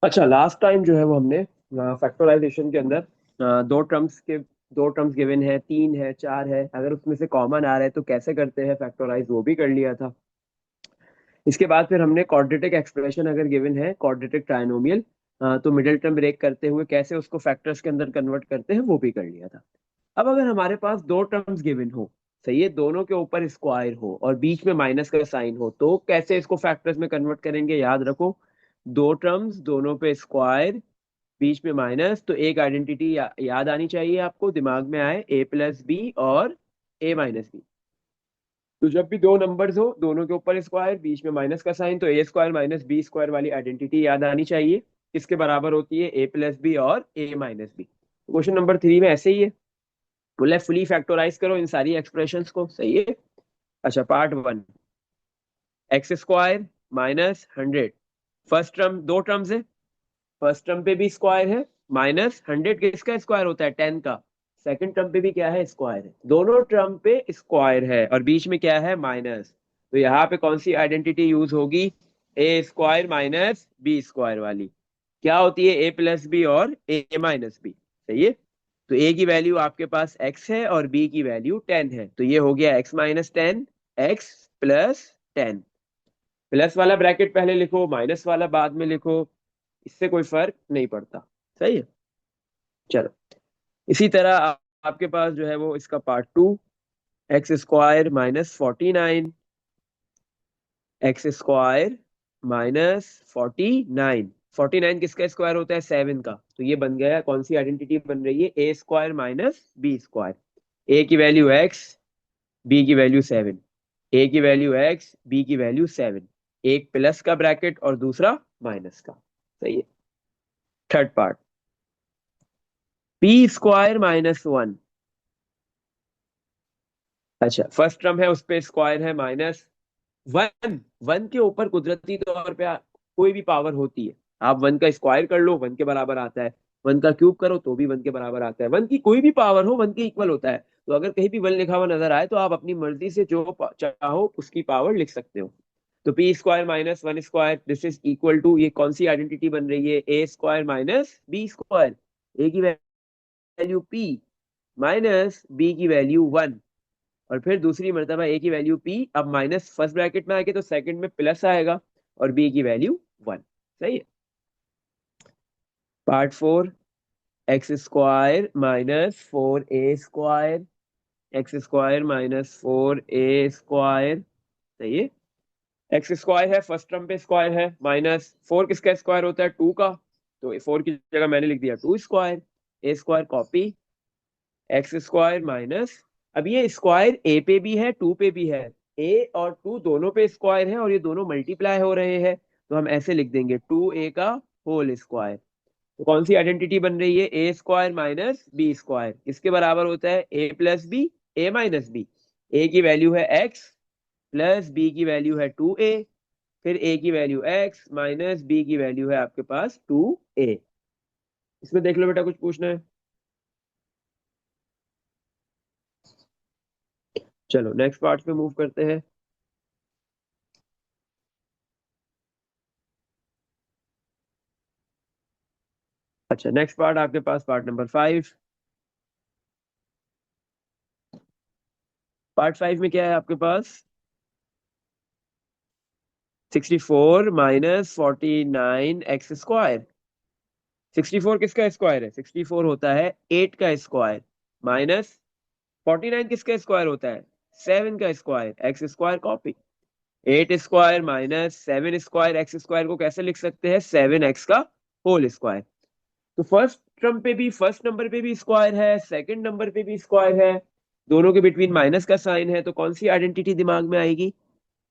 अच्छा, last time जो है वो हमने फैक्टराइजेशन के अंदर दो टर्म्स गिवन है, तीन है, चार है, अगर उसमें से कॉमन आ रहा है तो कैसे करते हैं फैक्टराइज, वो भी कर लिया था। इसके बाद फिर हमने क्वाड्रेटिक एक्सप्रेशन अगर गिवन है, क्वाड्रेटिक ट्राइनोमियल, तो मिडिल टर्म ब्रेक करते हुए कैसे उसको फैक्टर्स के अंदर कन्वर्ट करते हैं वो भी कर लिया था। अब अगर हमारे पास दो टर्म्स गिवन हो, सही है, दोनों के ऊपर स्क्वायर हो और बीच में माइनस का साइन हो, तो कैसे इसको फैक्टर्स में कन्वर्ट करेंगे, याद रखो। दो टर्म्स, दोनों पे स्क्वायर, बीच में माइनस, तो एक आइडेंटिटी याद आनी चाहिए आपको, दिमाग में आए, ए प्लस बी और ए माइनस बी। तो जब भी दो नंबर्स हो, दोनों के ऊपर स्क्वायर, बीच में माइनस का साइन, तो ए स्क्वायर माइनस बी स्क्वायर वाली आइडेंटिटी याद आनी चाहिए। किसके बराबर होती है, ए प्लस बी और ए माइनस बी। क्वेश्चन नंबर 3 में ऐसे ही है, बोला फुली फैक्टराइज करो इन सारी एक्सप्रेशंस को, सही है। अच्छा, part 1, x square minus 100। First term, दो टर्म्स है, फर्स्ट टर्म पे भी स्क्वायर है, माइनस 100 किसका स्क्वायर होता है, 10 का। सेकंड टर्म पे भी क्या है, स्क्वायर है, दोनों टर्म पे स्क्वायर है और बीच में क्या है, माइनस। तो यहाँ पे कौन सी आइडेंटिटी यूज होगी, ए स्क्वायर माइनस बी स्क्वायर वाली। क्या होती है, ए प्लस बी और ए माइनस बी, सही है। तो ए की वैल्यू आपके पास एक्स है और बी की वैल्यू 10 है, तो ये हो गया x minus 10, x plus 10। Plus वाला ब्रैकेट पहले लिखो, माइनस वाला बाद में लिखो, इससे कोई फर्क नहीं पड़ता, सही है। चलो, इसी तरह आपके पास जो है वो इसका part 2, x square minus 49, x square minus 49। 49 किसका स्क्वायर होता है, 7 का। तो ये बन गया, कौन सी आइडेंटिटी बन रही है, a square minus b square. A की वैल्यू एक्स, बी की वैल्यू 7। ए की वैल्यू एक्स, बी की वैल्यू 7। एक प्लस का ब्रैकेट और दूसरा माइनस का, सही है। Third part, P square minus 1। अच्छा, फर्स्ट टर्म है, उस पे स्क्वायर है माइनस 1। 1 के ऊपर कुदरती तौर पे कोई भी पावर होती है, आप 1 का स्क्वायर कर लो 1 के बराबर आता है, 1 का क्यूब करो तो भी 1 के बराबर आता है, 1 की कोई भी पावर हो 1 के इक्वल होता है। तो अगर कहीं भी 1 लिखा हुआ नजर आए तो आप अपनी मर्जी से जो चाहो उसकी पावर लिख सकते हो। तो p square minus 1 square, this is equal to, ये कौन सी आइडेंटिटी बन रही है, a square minus b square. A की वैल्यू पी माइनस बी की वैल्यू 1, और फिर दूसरी मर्तबा ए की वैल्यू पी, अब माइनस फर्स्ट ब्रैकेट में आएगी तो सेकंड में प्लस आएगा, और बी की वैल्यू 1, सही है। पार्ट 4, एक्स स्क्वायर माइनस 4 ए स्क्वायर, एक्स स्क्वायर माइनस 4 ए स्क्वायर, सही है। एक्स स्क्वायर है, फर्स्ट टर्म पे स्क्वायर है, माइनस 4 किसका स्क्वायर होता है, 2 का। तो 4 की जगह मैंने लिख दिया 2 square, A square copy, x square minus, अब ये स्क्वायर ए पे भी है 2 पे भी है, ए और 2 दोनों पे स्क्वायर है और ये दोनों मल्टीप्लाई हो रहे हैं, तो हम ऐसे लिख देंगे 2 ए का होल स्क्वायर। तो कौन सी आइडेंटिटी बन रही है, a square minus b square, इसके बराबर होता है ए प्लस बी, ए माइनस बी। ए की वैल्यू है एक्स, प्लस बी की वैल्यू है 2 ए, फिर ए की वैल्यू एक्स माइनस बी की वैल्यू है आपके पास 2 ए। इसमें देख लो बेटा, कुछ पूछना है। चलो नेक्स्ट पार्ट पे मूव करते हैं। अच्छा, नेक्स्ट पार्ट आपके पास पार्ट नंबर 5। पार्ट 5 में क्या है आपके पास, 64 माइनस 49 एक्स स्क्वायर। 64 किसका स्क्वायर है, 64 होता है 8 का स्क्वायर, माइनस 49 किसका स्क्वायर होता है, 7 का square, x square copy. 8 square minus 7 square x square को कैसे लिख सकते हैं, 7 एक्स का होल स्क्वायर। तो फर्स्ट टर्म पे भी, फर्स्ट नंबर पे भी स्क्वायर है, सेकंड नंबर पे भी स्क्वायर है, दोनों के बिटवीन माइनस का साइन है, तो कौन सी आइडेंटिटी दिमाग में आएगी,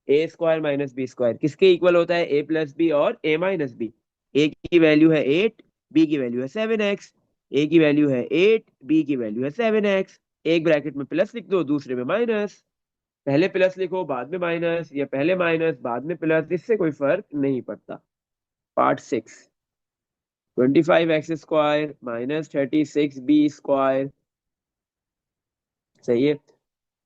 ए स्क्वायर माइनस बी स्क्वायर किसके इक्वल होता है, ए प्लस बी और ए माइनस बी। ए की वैल्यू है 8, बी की वैल्यू है 7 एक्स, ए की वैल्यू है 8, बी की वैल्यू है 7 एक्स। एक ब्रैकेट में प्लस लिख दो, दूसरे में माइनस, पहले प्लस लिखो बाद में माइनस, या पहले माइनस बाद में प्लस, इससे कोई फर्क नहीं पड़ता। Part 6, 25 x square minus 36 b square, सही है।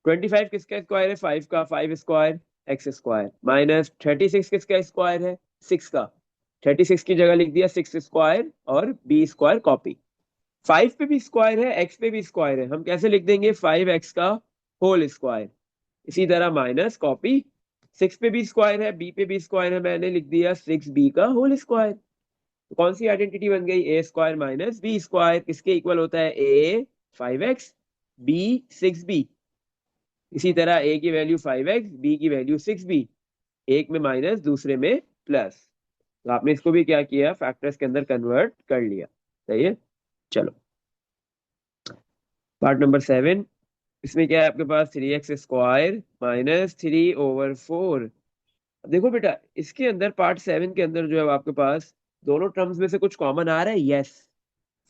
25 किसका स्क्वायर है, 5 का, 5 स्क्वायर एक्स स्क्वायर, माइनस 36 किसका स्क्वायर है, 6 का। 36 की जगह लिख दिया 6 स्क्वायर और बी स्क्वायर कॉपी। 5 पे भी स्क्वायर है, एक्स पे भी स्क्वायर है, हम कैसे लिख देंगे 5x का होल स्क्वायर। इसी तरह माइनस कॉपी, 6 पे भी स्क्वायर है, बी पे भी स्क्वायर है, मैंने लिख दिया 6b का होल स्क्वायर। तो कौन सी आइडेंटिटी बन गई, ए स्क्वायर माइनस बी स्क्वायर किसके इक्वल होता है, ए 5x, बी 6b। इसी तरह ए की वैल्यू 5x, बी की वैल्यू 6b, एक में माइनस दूसरे में प्लस। तो आपने इसको भी क्या किया, फैक्टर्स के अंदर कन्वर्ट कर लिया। सही है। चलो पार्ट नंबर 7, इसमें क्या है आपके पास 3x स्क्वायर माइनस 3/4। देखो बेटा, इसके अंदर पार्ट 7 के अंदर जो है आपके पास दोनों टर्म्स में से कुछ कॉमन आ रहा है, यस।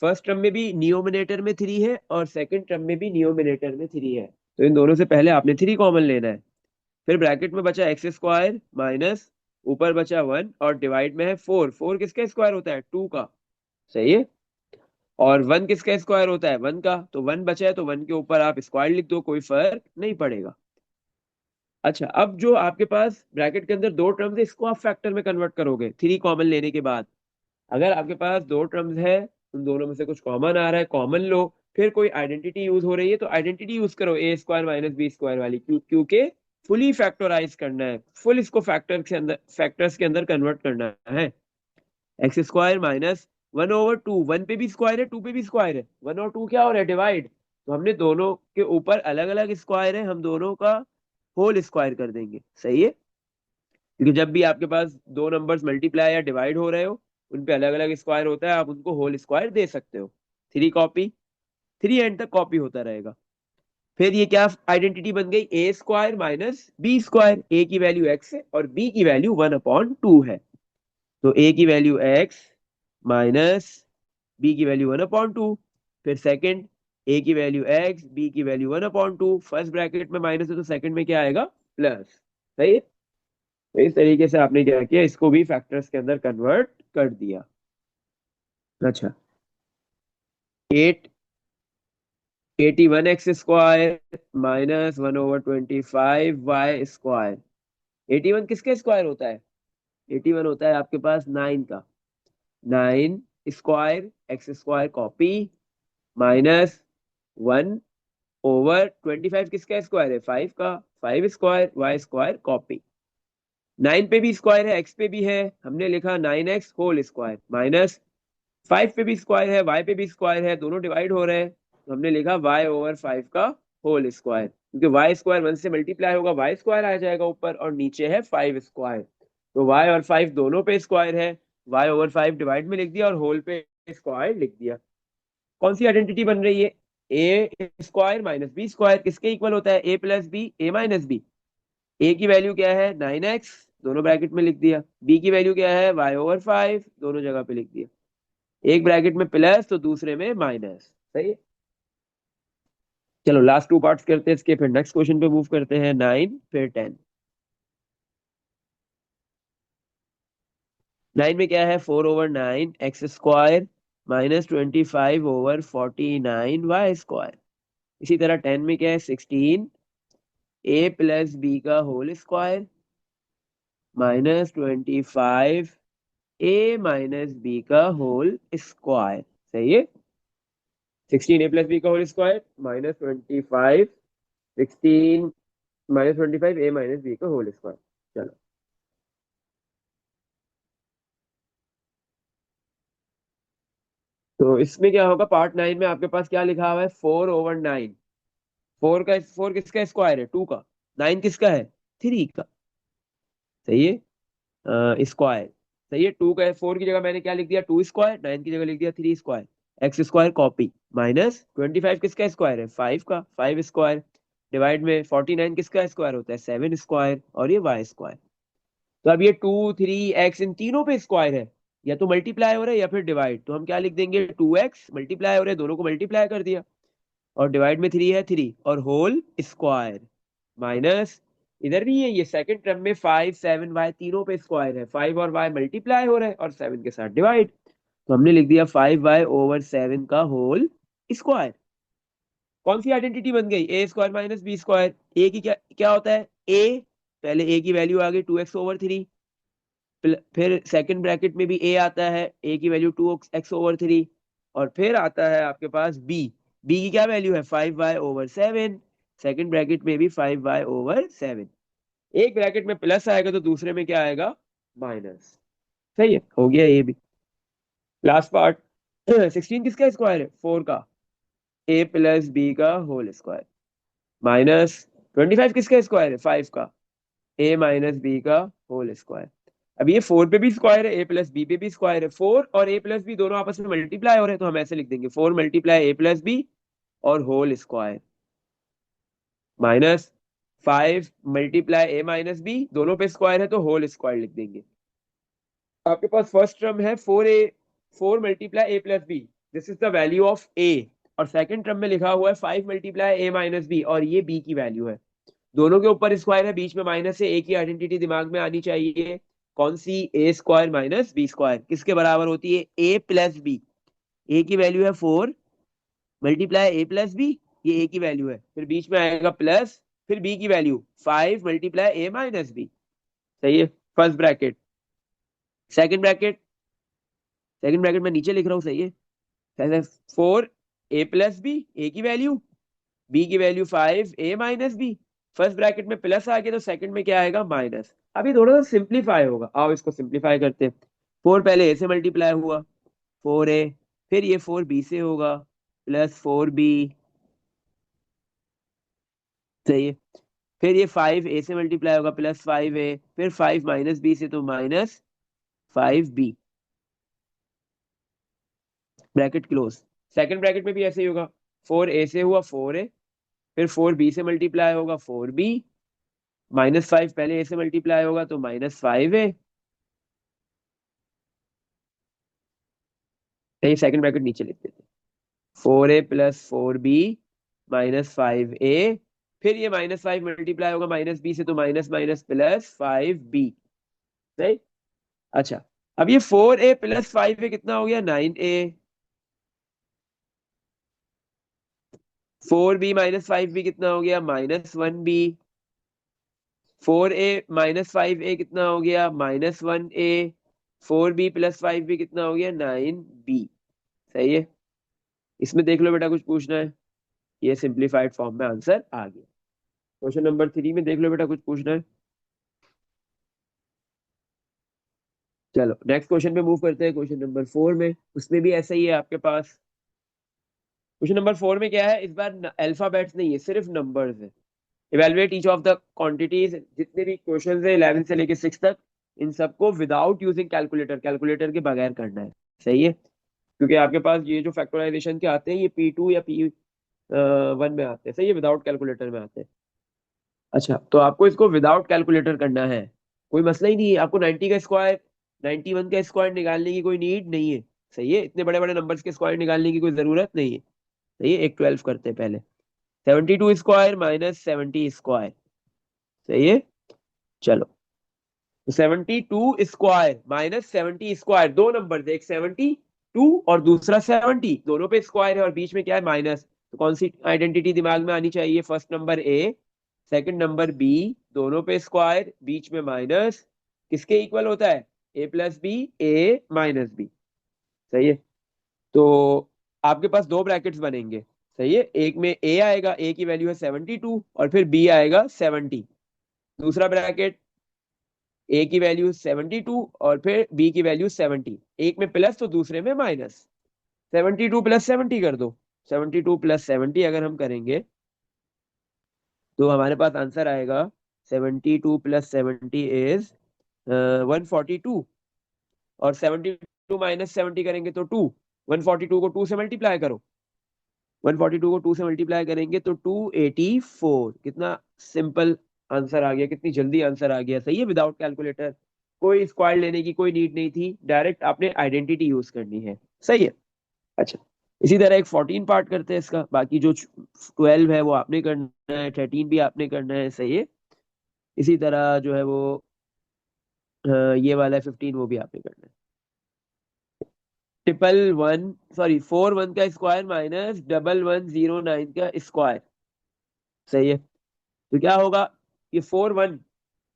फर्स्ट टर्म में भी नियोमिनेटर में 3 है और सेकंड टर्म में भी नियोमिनेटर में 3 है, तो इन दोनों से पहले आपने 3 कॉमन लेना है। फिर ब्रैकेट में बचा एक्स स्क्वायर माइनस, ऊपर बचा 1 और डिवाइड में है 4। 4 किसका स्क्वायर होता है, 2 का। सही है। और 1 किसका स्क्वायर होता है, 1 का। तो 1 बचा है तो 1 के ऊपर आप स्क्वायर लिख दो, कोई फर्क नहीं पड़ेगा। अच्छा, अब जो आपके पास ब्रैकेट के अंदर दो टर्म्स है, इसको आप फैक्टर में कन्वर्ट करोगे 3 कॉमन लेने के बाद। अगर आपके पास दो टर्म्स है, उन दोनों में से कुछ कॉमन आ रहा है, कॉमन लो। फिर कोई आइडेंटिटी यूज हो रही है तो आइडेंटिटी यूज करो, ए स्क्वायर माइनस बी स्क्वायर वाली, क्योंकि फुली फैक्टराइज करना है, फुल इसको फैक्टर्स के अंदर कन्वर्ट करना है। एक्स स्क्वायर माइनस 1/2, 1 पे भी स्क्वायर है 2 पे भी स्क्वायर है, 1 और 2 क्या हो रहा है, डिवाइड। तो हमने दोनों के ऊपर अलग अलग स्क्वायर है, हम दोनों का होल स्क्वायर कर देंगे। सही है। क्योंकि जब भी आपके पास दो नंबर्स मल्टीप्लाई या डिवाइड हो रहे हो, उन पे अलग अलग स्क्वायर होता है, आप उनको होल स्क्वायर दे सकते हो। 3 कॉपी, 3 एंड तक कॉपी होता रहेगा। फिर ये क्या आइडेंटिटी बन गई, ए square minus b square. A की वैल्यू एक्स है और बी की वैल्यू 1/2 है। तो ए की वैल्यू एक्स माइनस बी की वैल्यू 1/2। फिर सेकंड, ए की वैल्यू एक्स, बी की वैल्यू 1/2। फर्स्ट ब्रैकेट में माइनस है तो सेकंड में क्या आएगा, प्लस। सही है। तो इस तरीके से आपने क्या किया, इसको भी फैक्टर्स के अंदर कन्वर्ट कर दिया। अच्छा, 81x² माइनस 1/25y²। 81 किसका स्क्वायर होता है, 81 होता है आपके पास 9 का। 9 स्क्वायर x² कॉपी माइनस 1/25 किसका स्क्वायर है, 5 का। 5 स्क्वायर y² कॉपी। 9 पे भी स्क्वायर है, x पे भी है, हमने लिखा 9x होल स्क्वायर माइनस 5 पे भी स्क्वायर है, y पे भी स्क्वायर है, दोनों डिवाइड हो रहे हैं, तो हमने लिखा y/5 का होल स्क्वायर। क्योंकि y स्क्वायर 1 से मल्टीप्लाई होगा, y स्क्वायर आ जाएगा ऊपर, और नीचे है 5 स्क्वायर। तो y और 5 दोनों पे स्क्वायर है, y/5 डिवाइड में लिख दिया और होल पे स्क्वायर लिख दिया। कौन सी आइडेंटिटी बन रही है, a square minus b square किसके इक्वल होता है, ए प्लस बी, ए माइनस बी। ए की वैल्यू क्या है 9x, दोनों ब्रैकेट में लिख दिया। बी की वैल्यू क्या है y/5, दोनों जगह पे लिख दिया। एक ब्रैकेट में प्लस तो दूसरे में माइनस। सही है। चलो लास्ट टू पार्ट्स करते हैं इसके, फिर नेक्स्ट क्वेश्चन पे मूव करते हैं, 9 फिर 10। 9 में क्या है, 4/9 x² माइनस 25/49 y²। इसी तरह 10 में क्या है, 16 a प्लस बी का whole square minus 25 a minus b का होल स्क्वायर। सही है। 16 a प्लस बी का whole square minus 25, 16 -25 a minus b का होल स्क्वायर। चलो, तो इसमें क्या होगा, पार्ट 9 में आपके पास क्या लिखा हुआ है, 4/9। 4 किसका स्क्वायर है, 2 का। 9 किसका है, 3 का। सही है। स्क्वायर। सही है। 2 का 4 की जगह मैंने क्या लिख दिया, 2 स्क्वायर। 9 की जगह लिख दिया 3 स्क्वायर। x² कॉपी माइनस 25 किसका स्क्वायर है, 5 का। 5 स्क्वायर डिवाइड में 49 किसका स्क्वायर होता है, 7 स्क्वायर, और ये y²। तो अब ये 2 3 x इन तीनों पे स्क्वायर है, या तो मल्टीप्लाई हो रहा है या फिर डिवाइड। तो हम क्या लिख देंगे, 2x मल्टीप्लाई हो रहे हैं, दोनों को मल्टीप्लाई कर दिया, और डिवाइड में 3 है 3, और होल स्क्वायर माइनस, इधर भी है ये सेकंड टर्म में 5 7 y तीनों पे स्क्वायर है, 5 और y मल्टीप्लाई हो रहे हैं और 7 के साथ डिवाइड। तो हमने लिख दिया 5y/7 का होल स्क्वायर। कौन सी आइडेंटिटी बन गई, a² minus b square. A की क्या क्या होता है, a, पहले a की वैल्यू आ गई 2x/3, फिर सेकंड ब्रैकेट में भी a आता है, a की वैल्यू 2x/3, और फिर आता है आपके पास b। b की क्या वैल्यू है? 5y/7। सेकंड ब्रैकेट में भी 5y/7। एक ब्रैकेट में प्लस आएगा तो दूसरे में क्या आएगा? माइनस। सही है, हो गया ये भी। लास्ट पार्ट 16 किसका स्क्वायर है? 4 का। a प्लस बी का होल स्क्वायर माइनस 25 किसका स्क्वायर है? 5 का। a माइनस बी का होल स्क्वायर। अब ये 4 पे भी स्क्वायर है, a प्लस बी पे भी स्क्वायर है। 4 और a प्लस बी दोनों आपस में मल्टीप्लाई हो रहे हैं, तो हम ऐसे लिख देंगे 4 मल्टीप्लाई a प्लस बी और whole square minus 5 multiply a minus b, दोनों पे स्क्वायर है तो होल स्क्वायर लिख देंगे। आपके पास फर्स्ट टर्म है 4a, 4 multiply a plus b, this is the value of a। और सेकंड टर्म में लिखा हुआ है 5 मल्टीप्लाई a माइनस बी, और ये b की वैल्यू है। दोनों के ऊपर स्क्वायर है, बीच में माइनस है। ए की आइडेंटिटी दिमाग में आनी चाहिए, कौन सी? ए स्क्वायर माइनस बी स्क्वायर किसके बराबर होती है? ए प्लस बी। ए की वैल्यू है 4 मल्टीप्लाई ए प्लस बी, ये ए की वैल्यू है, फिर बीच में आएगा प्लस, फिर बी की वैल्यू 5 मल्टीप्लाई ए माइनस बी। सही है, first bracket. Second bracket, second bracket में नीचे लिख रहा हूँ, सही है। 4 ए प्लस बी, ए की वैल्यू, बी की वैल्यू 5 ए माइनस बी। फर्स्ट ब्रैकेट में प्लस आ गया तो सेकंड में क्या आएगा? माइनस। अभी थोड़ा सा सिंप्लीफाई होगा, आओ इसको सिंप्लीफाई करते हैं। 4 पहले ए से मल्टीप्लाई हुआ, 4a, फिर ये 4b से होगा प्लस 4b। सही है, फिर ये 5a से मल्टीप्लाई होगा प्लस 5a, फिर 5 माइनस बी से तो minus 5b, bracket close. Second bracket में भी ऐसे ही होगा, 4a से हुआ 4a, फिर 4b से मल्टीप्लाई होगा 4b, माइनस 5 पहले a से मल्टीप्लाई होगा तो माइनस 5a। ये सेकंड ब्रैकेट नीचे लिख देते, 4a plus 4b minus 5a, फिर ये माइनस 5 मल्टीप्लाई होगा माइनस b से तो माइनस माइनस प्लस 5b। सही। अच्छा, अब ये 4a प्लस 5a कितना हो गया? 9a। 4b माइनस 5b कितना हो गया? -1b। 4a माइनस 5a कितना हो गया? -1a। 4b प्लस 5b कितना हो गया? 9b। सही है, इसमें देख लो बेटा, कुछ पूछना है? ये सिंप्लीफाइड फॉर्म में आंसर आ गया। क्वेश्चन नंबर 3 में देख लो बेटा, कुछ पूछना है? चलो नेक्स्ट क्वेश्चन पे मूव करते हैं, क्वेश्चन नंबर 4 में। उसमें भी ऐसा ही है आपके पास। क्वेश्चन नंबर 4 में क्या है? इस बार अल्फाबेट्स नहीं है, सिर्फ नंबर्स है। Evaluate each of the quantities, जितने भी क्वेश्चन है 11 से लेके 6 तक, इन सबको विदाउट यूजिंग कैलकुलेटर, कैलकुलेटर के बगैर करना है। सही है, क्योंकि आपके पास ये जो फैक्टराइजेशन के आते हैं ये P2 या P1 में आते हैं। सही है, विदाउट कैलकुलेटर में आते हैं। अच्छा, तो आपको इसको विदाउट कैलकुलेटर करना है, कोई मसला ही नहीं है। आपको 90 का स्क्वायर, 91 का स्क्वायर निकालने की कोई नीड नहीं है। सही है, इतने बड़े बड़े नंबर्स के स्क्वायर निकालने की कोई जरूरत नहीं है। सही है, एक 12 करते हैं पहले। 72 स्क्वायर माइनस 70 स्क्वायर। सही है, चलो। 72 स्क्वायर माइनस 70 स्क्वायर, दो नंबर, एक 72 और दूसरा 70, दोनों पे स्क्वायर है और बीच में क्या है? माइनस। तो कौन सी आइडेंटिटी दिमाग में आनी चाहिए? First number a, second number b, दोनों पे स्क्वायर, बीच में माइनस, किसके इक्वल होता है? ए प्लस बी, ए माइनस बी। सही है, तो आपके पास दो ब्रैकेट्स बनेंगे। सही है, एक में ए आएगा, ए की वैल्यू है 72, और फिर बी आएगा 70। दूसरा ब्रैकेट, ए की वैल्यू 72 और फिर बी की वैल्यू 70, एक में प्लस तो दूसरे में माइनस। 72 प्लस 70 कर दो, 72 प्लस 70 अगर हम करेंगे तो हमारे पास आंसर आएगा 72 प्लस 70 इज 142, और 72 माइनस 70 करेंगे तो 2। 142 को 2 से मल्टीप्लाई करो, 142 को 2 से मल्टीप्लाई करेंगे तो 284। कितना सिंपल आंसर आ गया, कितनी जल्दी आंसर आ गया। सही है, विदाउट कैलकुलेटर, कोई स्क्वायर लेने की कोई नीड नहीं थी, डायरेक्ट आपने आइडेंटिटी यूज करनी है। सही है। अच्छा, इसी तरह एक 14 पार्ट करते हैं इसका, बाकी जो 12 है वो आपने करना है, 13 भी आपने करना है। सही है, इसी तरह जो है वो ये वाला है 15, वो भी आपने करना है। 111, सॉरी 41 का स्क्वायर माइनस 1109 का स्क्वायर। सही है, तो क्या होगा? ये 41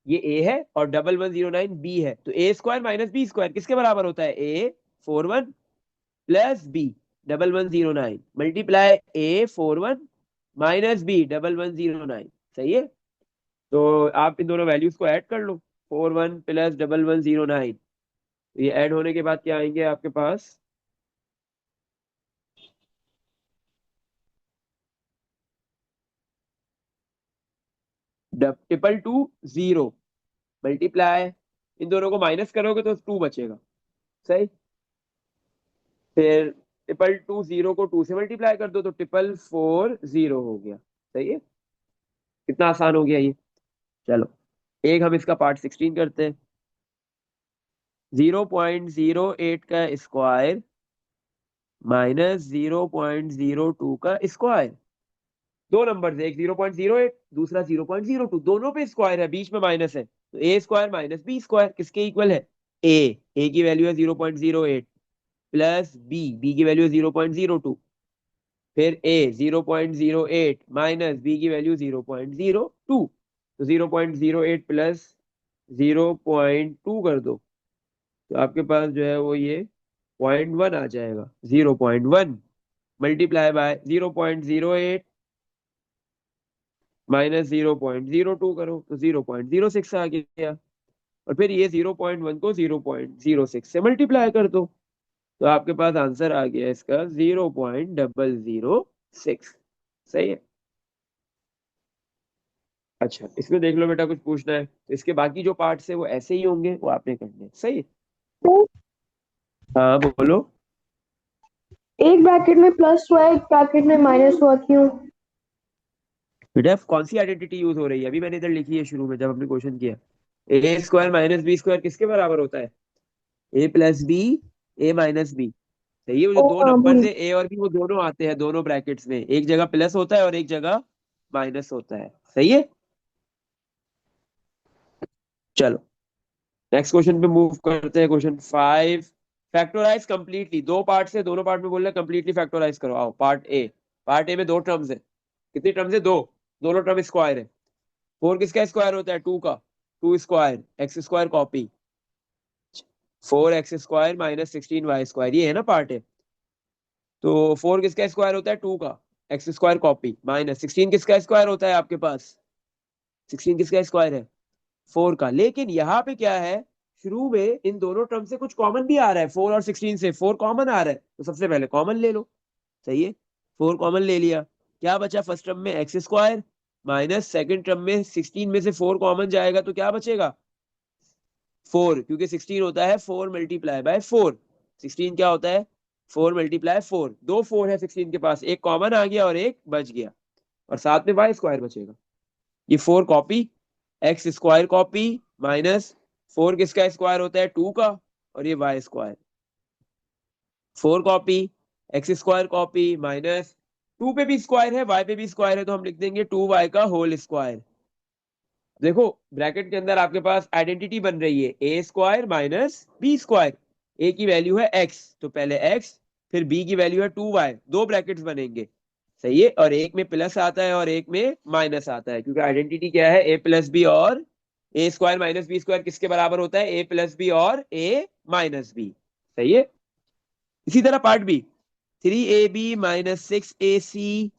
ये ए है और 1109 बी है, तो ए स्क्वायर माइनस बी स्क्वायर किसके बराबर होता है? ए 41 प्लस बी 1109 मल्टीप्लाई ए 41 माइनस बी 1109। सही है, तो आप इन दोनों वैल्यूज को ऐड कर लो, 41 प्लस 1109, ये ऐड होने के बाद क्या आएंगे आपके पास? 222 मल्टीप्लाई, इन दोनों को माइनस करोगे तो 2 बचेगा। सही, फिर 222 को 2 से मल्टीप्लाई कर दो तो 444 हो गया। सही है, कितना आसान हो गया ये। चलो एक हम इसका पार्ट 16 करते हैं। 0.08 का स्क्वायर माइनस 0.02 का स्क्वायर, दो नंबर है, एक 0.08 दूसरा 0.02, दोनों पे स्क्वायर है, बीच में माइनस है, तो ए स्क्वायर माइनस बी स्क्वायर किसके इक्वल है? ए की वैल्यू है 0.08 प्लस बी की वैल्यू है 0.02, फिर ए 0.08 माइनस बी की वैल्यू 0.02, तो 0.08 प्लस 0.2 कर दो तो आपके पास जो है वो ये 0.1 आ जाएगा। 0.1 मल्टीप्लाई बाय 0.08 माइनस 0.02 करो तो 0.06 आ गया, और फिर ये 0.1 को 0.06 से मल्टीप्लाई कर दो तो आपके पास आंसर आ गया इसका 0.006। सही है। अच्छा इसमें देख लो बेटा, कुछ पूछना है तो इसके बाकी जो पार्ट्स है वो ऐसे ही होंगे, वो आपने करने हैं। सही है, तो हाँ बोलो। एक ब्रैकेट में प्लस हुआ है, एक ब्रैकेट में माइनस हुआ, क्यों? बेटा कौन सी आइडेंटिटी यूज हो रही है? अभी मैंने इधर लिखी है शुरू में जब हमने क्वेश्चन किया। ए स्क्वायर माइनस बी स्क्वायर किसके बराबर होता है? ए प्लस बी, ए माइनस बी। सही है, वो जो ओ दो हाँ, नंबर भूल। है ए और बी वो दोनों आते हैं दोनों ब्रैकेट्स में, एक जगह प्लस होता है और एक जगह माइनस होता है। सही है, चलो नेक्स्ट क्वेश्चन पे मूव करते हैं। क्वेश्चन 5, फैक्टराइज कंप्लीटली, दो पार्ट से, दोनों पार्ट में बोल रहे हैं कंप्लीटली फैक्टराइज करो। आओ पार्ट ए। पार्ट ए में दो टर्म्स है। कितनी टर्म्स है? दो, दोनों टर्म स्क्वायर है। 4 किसका स्क्वायर होता है? 2 का, 2 square x square copy 4x square minus 16y square, ये है ना पार्ट है। तो 4 किसका स्क्वायर होता है? 2 का, एक्स स्क्वायर कॉपी माइनस 16 किसका स्क्वायर होता है आपके पास? 16 किसका स्क्वायर है? 4 का। लेकिन यहाँ पे क्या है, शुरू में इन दोनों टर्म से कुछ कॉमन भी आ रहा है, 4 और 16 से 4 कॉमन आ रहा है, तो सबसे पहले कॉमन ले लो। सही है, 4 कॉमन ले लिया, क्या बचा फर्स्ट टर्म में? X square minus second term में 16 में से 4 कॉमन जाएगा तो क्या बचेगा? 4, क्योंकि 16 होता है 4 मल्टीप्लाई बाय 4। 16 क्या होता है? 4 मल्टीप्लाई 4, दो 4 है 16 के पास, एक कॉमन आ गया और एक बच गया, और साथ में वाई स्क्वायर बचेगा। ये 4 copy, x square copy minus 4 किसका स्क्वायर होता है? 2 का, और ये y square. 4 copy, x square copy minus 2 पे भी स्क्वायर है, वाई पे भी स्क्वायर है, तो हम लिख देंगे 2y का होल स्क्वायर। देखो ब्रैकेट के अंदर आपके पास आइडेंटिटी बन रही है a square minus b square. A की वैल्यू है एक्स तो पहले एक्स, फिर बी की वैल्यू है 2y, दो ब्रैकेट्स बनेंगे। सही है, और एक में प्लस आता है और एक में माइनस आता है, क्योंकि आइडेंटिटी क्या है? ए प्लस बी, और ए स्क्वायर माइनस बी स्क्वायर किसके बराबर होता है? ए प्लस बी और ए माइनस बी। सही है, इसी तरह part b, 3ab minus 6ac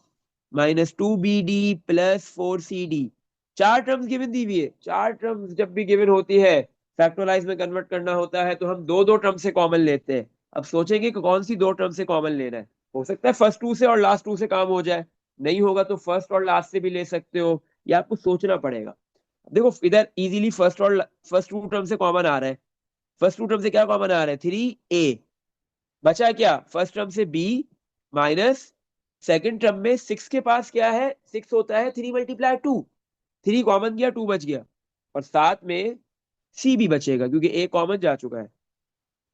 minus 2bd plus 4cd। चार टर्म्स गिवन दी हुई है, चार टर्म्स जब भी गिवन होती है फैक्टराइज में कन्वर्ट करना होता है तो हम दो दो टर्म से कॉमन लेते हैं। अब सोचेंगे कि कौन सी दो टर्म से कॉमन लेना है। हो सकता है फर्स्ट टू से और लास्ट टू से काम हो जाए, नहीं होगा तो फर्स्ट और लास्ट से भी ले सकते हो, या आपको सोचना पड़ेगा। देखो इधर इजीली फर्स्ट टू टर्म से कॉमन आ रहा है। फर्स्ट टू टर्म से क्या कॉमन आ रहा है? 3a, बचा क्या? फर्स्ट टर्म से b माइनस सेकंड टर्म में 6 के पास क्या है? 6 होता है 3 मल्टीप्लाई 2, 3 कॉमन गया 2 बच गया, और साथ में सी भी बचेगा क्योंकि ए कॉमन जा चुका है।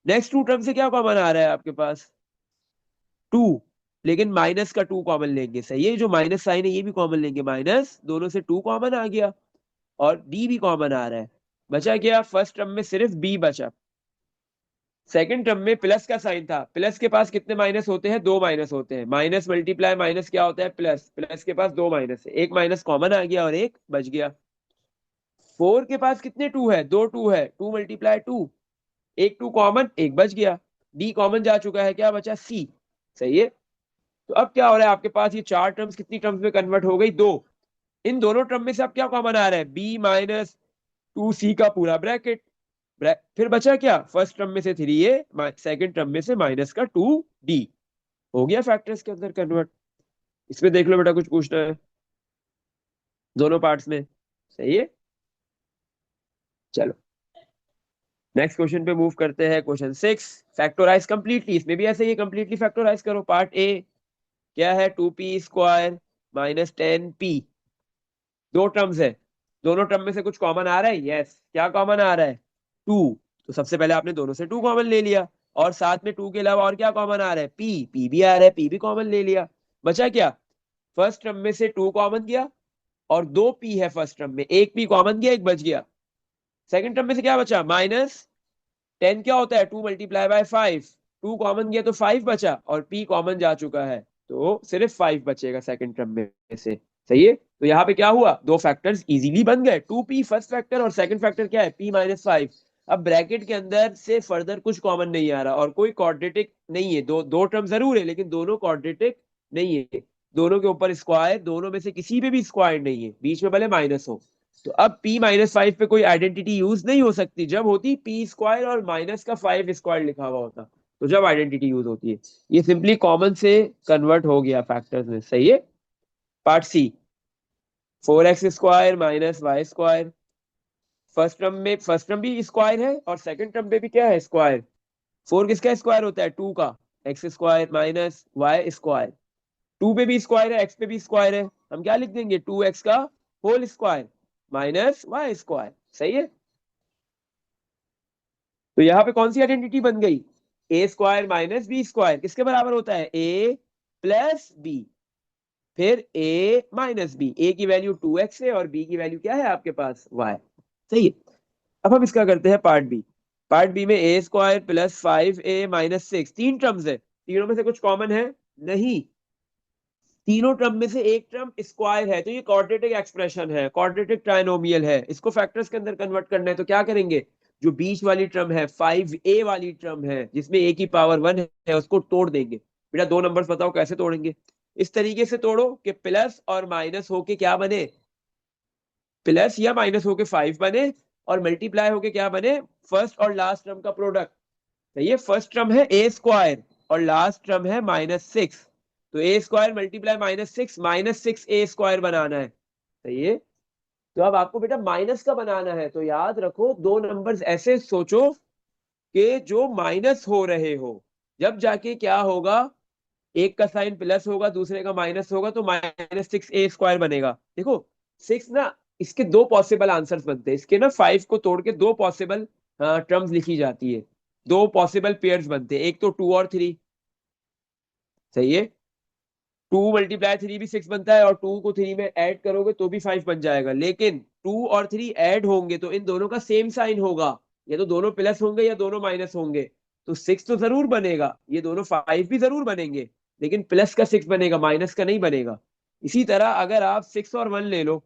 नेक्स्ट टू टर्म से क्या कॉमन आ रहा है आपके पास? 2, लेकिन माइनस का 2 कॉमन लेंगे। सही है, जो माइनस साइन है ये भी कॉमन लेंगे, माइनस दोनों से 2 कॉमन आ गया, और डी भी कॉमन आ रहा है। बचा क्या? फर्स्ट टर्म में सिर्फ बी बचा। सेकंड टर्म में प्लस का साइन था, प्लस के पास कितने माइनस होते हैं? दो माइनस होते हैं, माइनस मल्टीप्लाई माइनस क्या होता है? प्लस, प्लस के पास दो माइनस है, एक माइनस कॉमन आ गया और एक बच गया। 4 के पास कितने टू है? दो टू है, 2 मल्टीप्लाई 2, एक टू कॉमन, एक बच गया, डी कॉमन जा चुका है, क्या बचा? सी। सही है। तो अब क्या हो रहा है आपके पास? ये चार टर्म्स कितनी टर्म्स में कन्वर्ट हो गई? दो। इन दोनों टर्म में से अब क्या कॉमन आ रहा है? बी माइनस 2 सी का पूरा ब्रैकेट। फिर बचा क्या? फर्स्ट टर्म में से 3a, सेकंड टर्म में से माइनस का 2d। हो गया फैक्टर्स के अंदर कन्वर्ट। इसमें देख लो बेटा, कुछ पूछना है दोनों पार्ट्स में? सही है। चलो नेक्स्ट क्वेश्चन पे मूव करते हैं। Question 6, factorise completely. इसमें भी ऐसे ही कंप्लीटली फैक्टोराइज करो। पार्ट ए क्या है? 2p² minus 10p। दो टर्म्स है, दोनों टर्म में से कुछ कॉमन आ रहा है? यस। क्या कॉमन आ रहा है? 2। तो सबसे पहले आपने दोनों से 2 कॉमन ले लिया, और साथ में 2 के अलावा और क्या कॉमन आ रहा है? पी भी आ रहा है, पी भी कॉमन ले लिया। बचा क्या? फर्स्ट टर्म में से 2 कॉमन किया, और दो पी है फर्स्ट टर्म में, एक पी कॉमन किया, एक बच गया। सेकंड टर्म में से क्या बचा? -10 क्या होता है? 2 मल्टीप्लाई बाय 5। 2 कॉमन किया तो 5 बचा, और पी कॉमन जा चुका है, तो सिर्फ 5 बचेगा सेकंड टर्म में से। सही है। तो यहाँ पे क्या हुआ? दो फैक्टर्स इजीली बन गए, 2p फर्स्ट फैक्टर, और सेकंड फैक्टर क्या है? p-5। अब ब्रैकेट के अंदर से फर्दर कुछ कॉमन नहीं आ रहा, और कोई क्वाड्रेटिक नहीं है। दो दो टर्म जरूर है, लेकिन दोनों क्वाड्रेटिक नहीं है। दोनों के ऊपर स्क्वायर, दोनों में से किसी पे भी स्क्वायर नहीं है, बीच में भले माइनस हो। तो अब p-5 पे कोई आइडेंटिटी यूज नहीं हो सकती। जब होती p² और माइनस का 5² लिखा हुआ होता, तो जब आइडेंटिटी यूज होती है। ये सिंपली कॉमन से कन्वर्ट हो गया फैक्टर्स में। सही है। Part c, 4x² minus y²। First term भी स्क्वायर है, और सेकंड टर्म पे भी क्या है? स्क्वायर। 4 किसका स्क्वायर होता है? 2 का। x² minus y²। 2 पे भी स्क्वायर है, x पे भी स्क्वायर है, हम क्या लिख देंगे? 2x का होल स्क्वायर माइनस y²। सही है। तो यहाँ पे कौन सी आइडेंटिटी बन गई? a² माइनस b² किसके बराबर होता है? a plus b। फिर a माइनस b। a की वैल्यू 2x है, और b की वैल्यू क्या है आपके पास? y। सही है। अब हम इसका करते हैं पार्ट बी। पार्ट बी में a² प्लस 5a माइनस 6, तीन टर्म्स है। तीनों में से कुछ कॉमन है? नहीं। तीनों टर्म में से एक टर्म स्क्वायर है, तो ये क्वाड्रेटिक एक्सप्रेशन है, क्वाड्रेटिक ट्राइनोमियल है। इसको फैक्टर्स के अंदर कन्वर्ट करना है, तो क्या करेंगे? जो बीच वाली टर्म है, 5a वाली टर्म है, जिसमें a की पावर 1 है, उसको तोड़ देंगे। बेटा दो नंबर्स बताओ कैसे तोड़ेंगे? इस तरीके से तोड़ो कि प्लस और माइनस होके क्या बने? प्लस या माइनस होके 5 बने, और मल्टीप्लाई होके क्या बने? फर्स्ट और लास्ट टर्म का प्रोडक्ट। तो ये फर्स्ट टर्म है a², और लास्ट टर्म है -6। तो a² मल्टीप्लाई -6 बनाना है। सही है। तो अब आपको बेटा माइनस का बनाना है, तो याद रखो दो नंबर्स ऐसे सोचो कि जो माइनस हो रहे हो। जब जाके क्या होगा? एक का साइन प्लस होगा, दूसरे का माइनस होगा, तो -6a² बनेगा। देखो 6 ना, इसके दो पॉसिबल आंसर्स बनते हैं। इसके ना 5 को तोड़ के दो पॉसिबल टर्म्स लिखी जाती है, दो पॉसिबल पेयर्स बनते हैं। एक तो 2 और 3। सही है। 2 मल्टीप्लाई 3 भी 6 बनता है, और 2 को 3 में ऐड करोगे तो भी 5 बन जाएगा। लेकिन 2 और 3 ऐड होंगे तो इन दोनों का सेम साइन होगा, या तो दोनों प्लस होंगे या दोनों माइनस होंगे। तो 6 तो जरूर बनेगा, ये दोनों 5 भी जरूर बनेंगे, लेकिन प्लस का 6 बनेगा, माइनस का नहीं बनेगा। इसी तरह अगर आप 6 और 1 ले लो,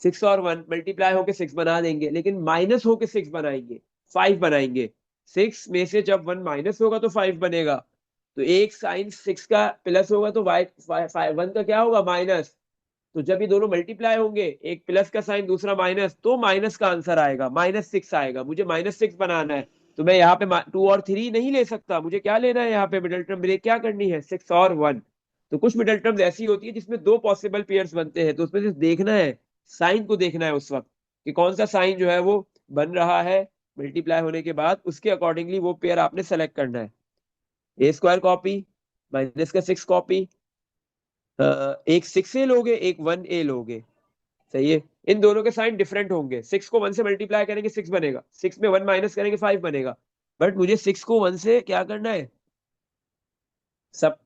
6 और 1 मल्टीप्लाई होके 6 बना देंगे, लेकिन माइनस होके 6 बनाएंगे, 5 बनाएंगे। 6 में से जब 1 माइनस होगा तो 5 बनेगा। तो एक साइन 6 का प्लस होगा तो वाई 1 का क्या होगा? माइनस। तो जब ये दोनों मल्टीप्लाई होंगे, एक प्लस का साइन दूसरा माइनस, तो माइनस का आंसर आएगा, -6 आएगा। मुझे -6 बनाना है, तो मैं यहाँ पे 2 और 3 नहीं ले सकता। मुझे क्या लेना है? यहाँ पे मिडल टर्म ब्रेक क्या करनी है? 6 और 1। तो कुछ मिडल टर्म्स ऐसी होती है जिसमें दो पॉसिबल पेयर्स बनते हैं, तो उसमें सिर्फ देखना है, साइन को देखना है उस वक्त कि कौन सा साइन जो है वो बन रहा है मल्टीप्लाई होने के बाद, उसके अकॉर्डिंगली वो पेयर आपने सेलेक्ट करना है। a² कॉपी, माइनस का 6 कॉपी, एक 6a लोगे, एक 1a लोगे। सही है। इन दोनों के साइन डिफरेंट होंगे। 6 को 1 से मल्टीप्लाई करेंगे 6 बनेगा, 6 में 1 माइनस करेंगे 5 बनेगा। बट मुझे 6 को 1 से क्या करना है? सब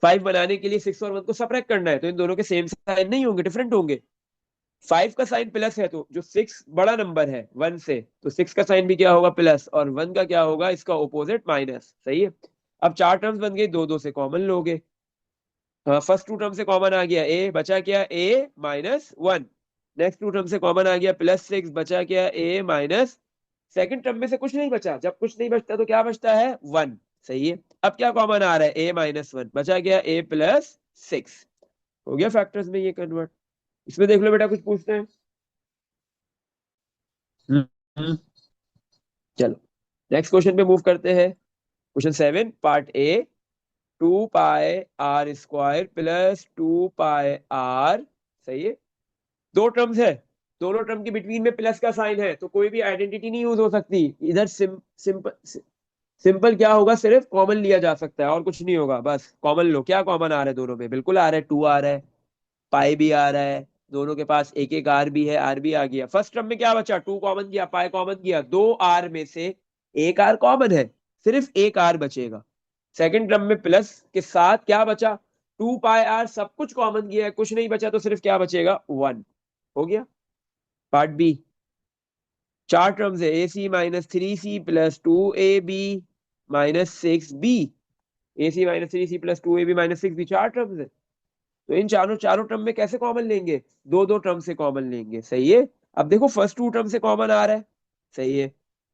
5 बनाने के लिए 6 और 1 को सबट्रैक्ट करना है, तो इन दोनों के सेम साइन नहीं होंगे, डिफरेंट होंगे। 5 का साइन प्लस है, तो जो 6 बड़ा नंबर है 1 से, तो 6 का साइन भी क्या होगा? प्लस, और 1 का क्या होगा? इसका ऑपोजिट माइनस। सही है। अब चार टर्म्स बन गई, दो दो से कॉमन लोगे। फर्स्ट टू टर्म से कॉमन आ गया, ए बचा क्या? a -1 नेक्स्ट टू टर्म से कॉमन आ गया, +6 बचा क्या, a माइनस, सेकंड टर्म में से कुछ नहीं बचा, जब कुछ नहीं बचता तो क्या बचता है, 1। सही है। अब क्या कॉमन आ रहा है, a-1 बचा गया, a+6। हो गया फैक्टर्स में ये कन्वर्ट। इसमें देख लो बेटा, कुछ पूछना है? हम्म हम्म। चलो नेक्स्ट क्वेश्चन पे मूव करते हैं। Question 7 part A, 2πr² plus 2πr। सही है। दो टर्म्स है, दोनों टर्म के बिटवीन में प्लस का साइन है, तो कोई भी आइडेंटिटी नहीं यूज हो सकती इधर। सिंपल सिंपल क्या होगा, सिर्फ कॉमन लिया जा सकता है और कुछ नहीं होगा, बस कॉमन लो। क्या कॉमन आ रहा है दोनों में, बिल्कुल आ रहा है, 2 आ रहा है, पाई भी आ रहा है, दोनों के पास एक एक आर भी है, आर भी आ गया। फर्स्ट टर्म में क्या बचा, 2 कॉमन गया, पाई कॉमन गया, दो आर में से एक आर कॉमन है, सिर्फ एक आर बचेगा। सेकंड टर्म में प्लस के साथ क्या बचा, 2πr, सब कुछ कॉमन गया है, कुछ नहीं बचा, तो सिर्फ क्या बचेगा, 1। हो गया। पार्ट बी, चार टर्म्स है, AC-3C plus 2AB minus 6B। AC-3C plus 2AB minus 6B, चार टर्म्स है। तो इन चारों चारों टर्म में कैसे कॉमन लेंगे, दो दो टर्म से कॉमन लेंगे। सही है। अब देखो फर्स्ट टू टर्म से कॉमन आ रहा है, सही है,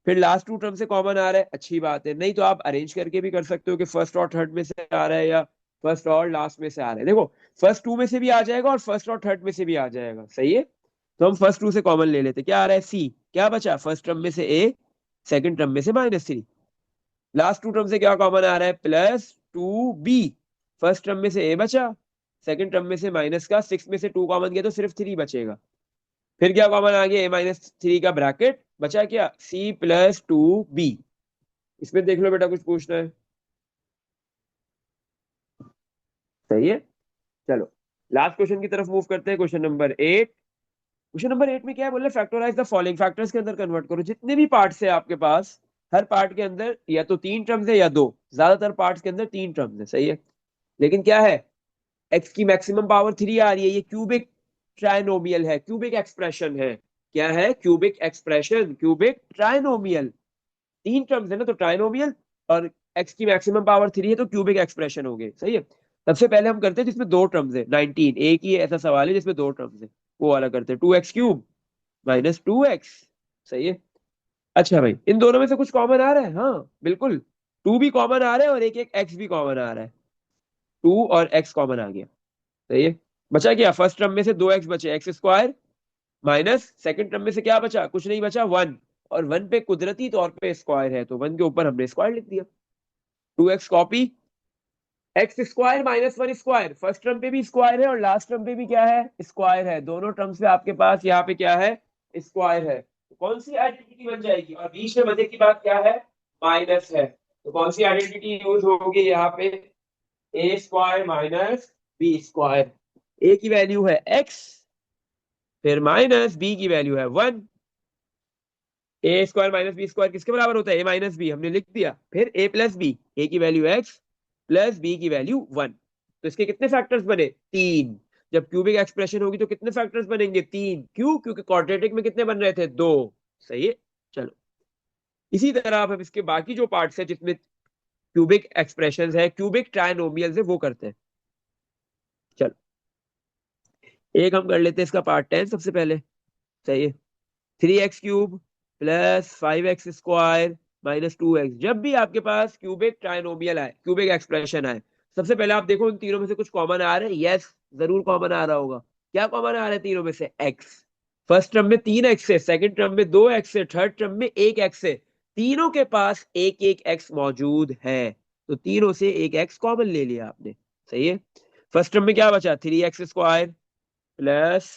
फिर लास्ट टू टर्म से कॉमन आ रहा है, अच्छी बात है। नहीं तो आप अरेंज करके भी कर सकते हो कि फर्स्ट और थर्ड में से आ रहा है या फर्स्ट और लास्ट में से आ रहा है। देखो फर्स्ट टू में से भी आ जाएगा और फर्स्ट और थर्ड में से भी आ जाएगा। सही है। तो हम फर्स्ट टू से कॉमन ले लेते, क्या आ रहा है, सी। क्या बचा, फर्स्ट टर्म में से ए, सेकंड टर्म में से -3। लास्ट टू टर्म से क्या कॉमन आ रहा है, +2b। फर्स्ट टर्म में से ए बचा, सेकंड टर्म में से माइनस का 6 में से 2 कॉमन गया तो सिर्फ 3 बचेगा। फिर क्या कॉमन आ गया, a-3 का ब्रैकेट बचा क्या, c+2b। इसमें देख लो बेटा, कुछ पूछना है? सही है। चलो लास्ट क्वेश्चन की तरफ मूव करते हैं, क्वेश्चन नंबर 8। क्वेश्चन नंबर 8 में क्या है, बोल रहे फैक्टराइज द फॉलोइंग, फैक्टर्स के अंदर कन्वर्ट करो जितने भी पार्ट्स है आपके पास। हर पार्ट के अंदर या तो तीन टर्म्स है या दो, ज्यादातर पार्ट्स के अंदर तीन टर्म्स है। सही है। लेकिन क्या है, एक्स की मैक्सिमम पावर 3 आ रही है, ये क्यूबिक ट्राइनोमियल है, क्यूबिक एक्सप्रेशन है। क्या है, क्यूबिक एक्सप्रेशन, क्यूबिक ट्राइनोमियल। तीन टर्म्स है ना, तो ट्राइनोमियल, और एक्स की मैक्सिमम पावर 3 है तो क्यूबिक एक्सप्रेशन हो गए। सही है। सबसे पहले हम करते हैं जिसमें दो टर्म्स है, 19, एक ही ऐसा सवाल है जिसमें दो टर्म्स है, वो वाला करते हैं। 2x³ minus 2x। सही है। अच्छा भाई, इन दोनों में से कुछ कॉमन आ रहा है, हाँ बिल्कुल, 2 भी कॉमन आ रहा है और एक एक x भी कॉमन आ रहा है, 2 और x कॉमन आ गया। सही है। बचा क्या, फर्स्ट टर्म में से 2x बचे, x² माइनस सेकंड टर्म में से क्या बचा, कुछ नहीं बचा, 1। और 1 पे कुदरती तौर पे स्क्वायर है, तो 1 के ऊपर हमने स्क्वायर लिख दिया। 2x copy, x² minus 1 square, first term पे भी स्क्वायर है और लास्ट टर्म पे भी क्या है, स्क्वायर है। दोनों टर्म्स पे आपके पास यहाँ पे क्या है, स्क्वायर है। तो कौन सी आइडेंटिटी बन जाएगी, और बीच में मजे की बात क्या है, माइनस है, तो कौन सी आइडेंटिटी यूज होगी यहाँ पे, a² माइनस b²। a की वैल्यू है x, फिर माइनस b की वैल्यू है 1। a² माइनस b² किसके बराबर होता है, a माइनस b, हमने लिख दिया। फिर a प्लस b, a की वैल्यू x प्लस b की वैल्यू 1। तो इसके कितने फैक्टर्स बने, तीन। जब क्यूबिक एक्सप्रेशन होगी तो कितने फैक्टर्स बनेंगे, तीन। क्यों, क्योंकि क्वाड्रेटिक में कितने बन रहे थे, दो। सही है। चलो इसी तरह अब हम इसके बाकी जो पार्ट्स है जिसमें क्यूबिक एक्सप्रेशन है, क्यूबिक ट्राइनोमियल है, वो करते हैं। चलो एक हम कर लेते हैं इसका पार्ट 10 सबसे पहले। सही है। 3x³ plus 5x² minus 2x। जब भी आपके पास क्यूबिक ट्राइनोमियल आए, क्यूबिक एक्सप्रेशन आए, सबसे पहले आप देखो उन तीनों में से कुछ कॉमन आ रहा है, यस जरूर कॉमन आ रहा होगा। क्या कॉमन आ रहा है तीनों में से, x। फर्स्ट टर्म में 3x है, सेकंड टर्म में 2x है, थर्ड टर्म में 1x है। तीनों के पास एक एक x मौजूद है, तो तीनों से एक x कॉमन ले लिया आपने। सही है। फर्स्ट टर्म में क्या बचा, 3x² plus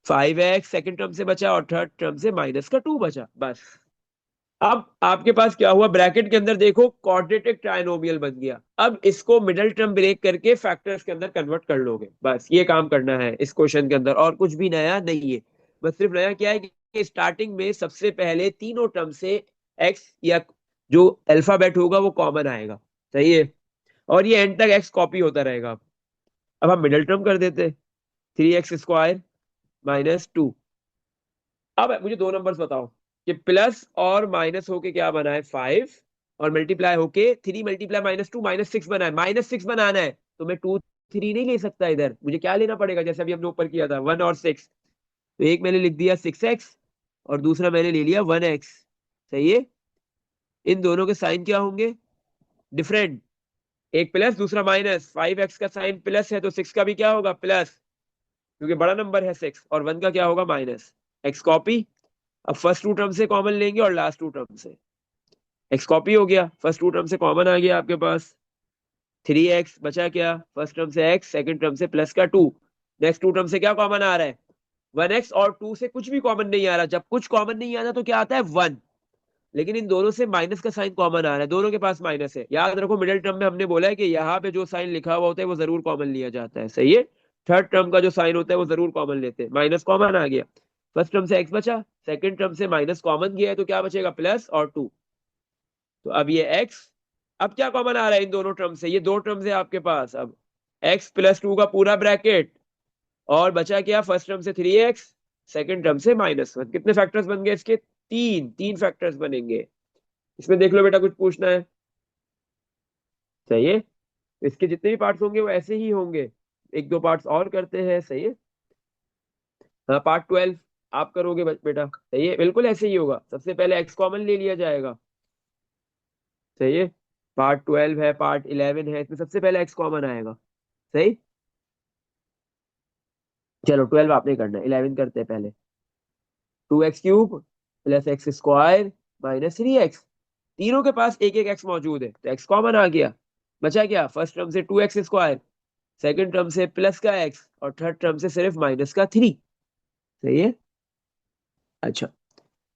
5x, second term से बचा, और थर्ड टर्म से -2 बचा, बस। अब आपके पास क्या हुआ, ब्रैकेट के अंदर देखो क्वाड्रेटिक ट्राइनोमियल बन गया। अब इसको मिडिल टर्म ब्रेक करके फैक्टर्स के अंदर कन्वर्ट कर लोगे, बस ये काम करना है इस क्वेश्चन के अंदर, और कुछ भी नया नहीं है। बस सिर्फ नया क्या है कि स्टार्टिंग में सबसे पहले तीनों टर्म से एक्स या जो अल्फाबेट होगा वो कॉमन आएगा। सही है। और ये एंड तक एक्स कॉपी होता रहेगा। अब हम मिडिल टर्म कर देते, 3x² -2। अब मुझे दो नंबर्स बताओ कि प्लस और माइनस होके क्या बना है, 5, और मल्टीप्लाई होके 3 मल्टीप्लाई -2 -6 बना है, -6 बनाना है तो मैं 2 3 नहीं ले सकता इधर, मुझे क्या लेना पड़ेगा, जैसे अभी हमने ऊपर किया था 1 और 6। तो एक मैंने लिख दिया 6x और दूसरा मैंने ले लिया 1x। सही है। इन दोनों के साइन क्या होंगे, डिफरेंट, एक प्लस दूसरा माइनस। 5x का साइन प्लस है तो 6 का भी क्या होगा, प्लस, क्योंकि बड़ा नंबर है 6, और 1 का क्या होगा, माइनस। x copy. अब फर्स्ट टू टर्म से कॉमन लेंगे और लास्ट टू टर्म से। x कॉपी हो गया, फर्स्ट टू टर्म से कॉमन आ गया आपके पास। 3x बचा क्या, फर्स्ट टर्म से x, सेकंड टर्म से प्लस का 2। नेक्स्ट टू टर्म से क्या कॉमन आ रहा है, 1x, और 2 से कुछ भी कॉमन नहीं आ रहा। जब कुछ कॉमन नहीं आता तो क्या आता है, 1। लेकिन इन दोनों से माइनस का साइन कॉमन आ रहा है, दोनों के पास माइनस है। याद रखो मिडिल टर्म में हमने बोला है कि यहाँ पे जो साइन लिखा हुआ होता है वो जरूर कॉमन लिया जाता है। सही है। थर्ड टर्म का जो साइन होता है वो जरूर कॉमन लेते हैं। माइनस कॉमन आ गया, फर्स्ट टर्म से एक्स बचा, सेकंड टर्म से माइनस कॉमन गया है तो क्या बचेगा, प्लस और 2। तो अब ये एक्स, अब क्या कॉमन आ रहा है इन दोनों टर्म से, ये दो टर्म्स है आपके पास। अब एक्स प्लस 2 का पूरा ब्रैकेट, और बचा क्या, फर्स्ट टर्म से 3x, सेकंड टर्म से -1। कितने फैक्टर्स बन गए इसके, तीन, तीन फैक्टर्स बनेंगे। इसमें देख लो बेटा, कुछ पूछना है, सही है। इसके जितने भी पार्ट्स होंगे वो ऐसे ही होंगे, एक दो पार्ट्स और करते हैं, सही है। हाँ, पार्ट 12 आप करोगे बेटा, सही है, बिल्कुल ऐसे ही होगा। सबसे पहले एक्स कॉमन ले लिया जाएगा, सही है। पार्ट 12 है, पार्ट 11 है, इसमें सबसे पहले एक्स कॉमन आएगा, सही। चलो 12 आपने करना है, 11 करते हैं पहले। 2x³ plus x square -3x। तीनों के पास एक एक एक्स मौजूद है तो एक्स कॉमन आ गया। बचा क्या, फर्स्ट टर्म से 2x², सेकंड टर्म से प्लस का एक्स, और थर्ड टर्म से सिर्फ माइनस का 3। सही है। अच्छा,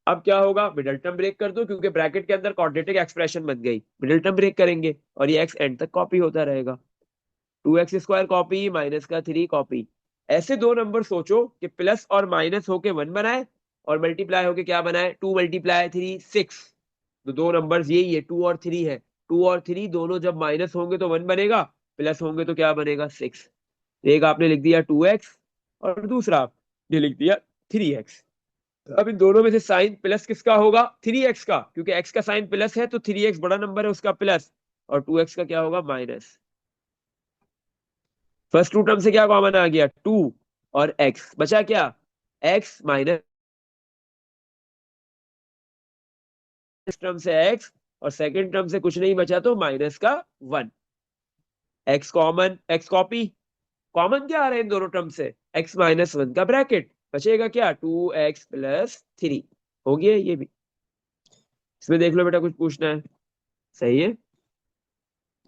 अब क्या होगा, मिडिल टर्म ब्रेक कर दो, क्योंकि ब्रैकेट के अंदर क्वाड्रेटिक एक्सप्रेशन बन गई। मिडिल टर्म ब्रेक करेंगे और ये एक्स एंड तक कॉपी होता रहेगा। 2x² कॉपी, माइनस का 3 कॉपी। ऐसे दो नंबर सोचो कि प्लस और माइनस होके 1 बनाए, और मल्टीप्लाई होके क्या बनाए, 2 × 3 6। तो दो नंबर्स यही है, 2 और 3 है। 2 और 3 दोनों जब माइनस होंगे तो 1 बनेगा, प्लस होंगे तो क्या बनेगा, 6। एक आपने लिख दिया 2x और दूसरा आपने लिख दिया 3x। अब इन दोनों में से साइन प्लस किसका होगा, 3x का, क्योंकि x का साइन प्लस है तो 3x बड़ा नंबर है उसका प्लस, और 2x का क्या होगा, माइनस। फर्स्ट टू टर्म से क्या कॉमन आ गया, 2 और x, बचा क्या, x माइनस टर्म से x, और सेकंड टर्म से कुछ नहीं बचा तो माइनस का 1। x common, x copy, common क्या आ रहा है इन दोनों टर्म से, x -1 का ब्रैकेट, बचेगा क्या, 2x + 3। हो गया ये भी। इसमें देख लो बेटा, कुछ पूछना है, सही है।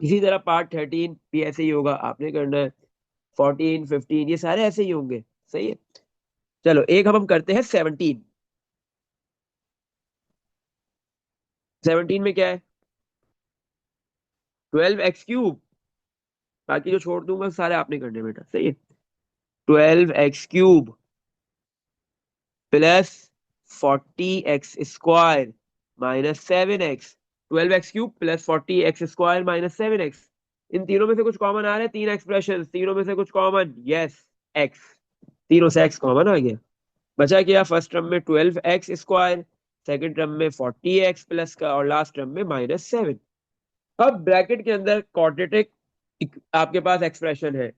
इसी तरह पार्ट 13 भी ऐसे ही होगा, आपने करना है। 14 15 ये सारे ऐसे ही होंगे, सही है। चलो एक हम करते हैं 17। 17 में क्या है, 12x³ बाकी जो छोड़ दूंगा सारे आपने करने बेटा, सही है। 12x³ plus 40x² -7x। 12x³ plus 40x² -7x। इन तीनों में से कुछ कॉमन आ रहे हैं, तीन एक्सप्रेशन, तीनों में से कुछ कॉमन, यस, x। तीनों से x कॉमन आ गया। बचा क्या, फर्स्ट टर्म में 12x², सेकंड टर्म में 40x प्लस का, और लास्ट टर्म में -7। अब ब्रैकेट के अंदर क्वाड्रेटिक आपके पास एक्सप्रेशन है,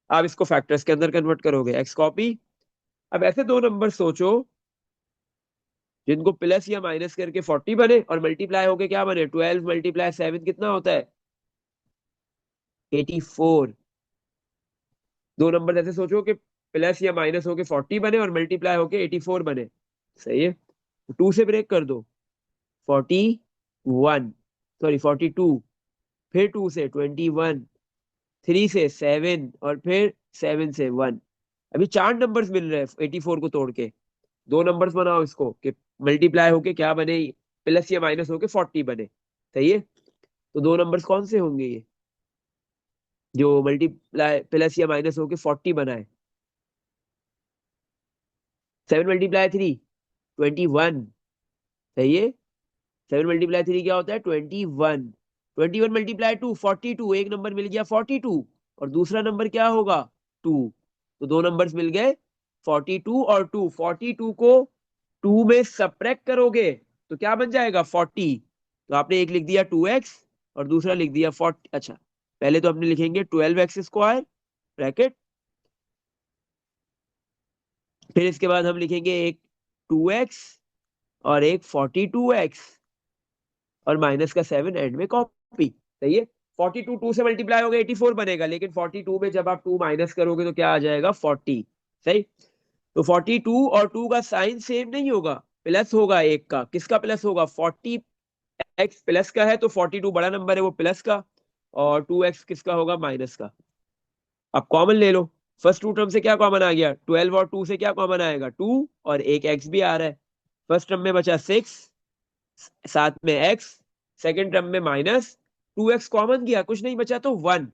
आप इसको फैक्टर्स के अंदर कन्वर्ट करोगे, एक्स कॉपी। अब ऐसे दो नंबर सोचो जिनको प्लस या माइनस करके 40 बने, और मल्टीप्लाई होके क्या बने, 12 × 7 कितना होता है, 84। दो नंबर ऐसे सोचो कि प्लस या माइनस होके 40 बने और मल्टीप्लाई होके 84 बने, सही है। 2 से ब्रेक कर दो, 41, सॉरी 42, फिर 2 से 21, 3 से 7, और फिर 7 से 1। अभी चार नंबर्स मिल रहे हैं 84 को तोड़ के। दो नंबर्स बनाओ इसको कि मल्टीप्लाई होके क्या बने, प्लस या माइनस होके 40 बने, सही है। तो दो नंबर्स कौन से होंगे ये, जो मल्टीप्लाई प्लस या माइनस होके 40 बनाए। 7 × 3 21, सही है। 7 × 3 क्या होता है, 21। 21 × 2 42, एक नंबर मिल गया 42, और दूसरा नंबर क्या होगा, 2। तो दो नंबर्स मिल गए 42 और 2। 42 को 2 में सब्ट्रैक्ट करोगे तो क्या बन जाएगा, 40। तो आपने एक लिख दिया 2x और दूसरा लिख दिया 40। अच्छा, पहले तो अपने लिखेंगे 12x² ब्रैकेट। फिर इसके बाद हम लिखेंगे एक 2x और एक 42x और माइनस का 7 एंड में कॉपी। सही है। 42 2 से मल्टीप्लाई होगा 84 बनेगा, लेकिन 42 में जब आप 2 माइनस करोगे तो क्या आ जाएगा 40। सही। तो 42 और 2 का साइन सेम नहीं होगा, प्लस होगा एक का। किसका प्लस होगा? 40x प्लस का है तो 42 बड़ा नंबर है वो प्लस का, और 2x किसका होगा? माइनस का। अब कॉमन ले लो। फर्स्ट टू टर्म से क्या कॉमन आ गया? 12 और 2 से क्या कॉमन आएगा? 2, और एक x भी आ रहा है। फर्स्ट टर्म में बचा 6, साथ में x, सेकेंड टर्म में माइनस 2x कॉमन गया, कुछ नहीं बचा तो 1।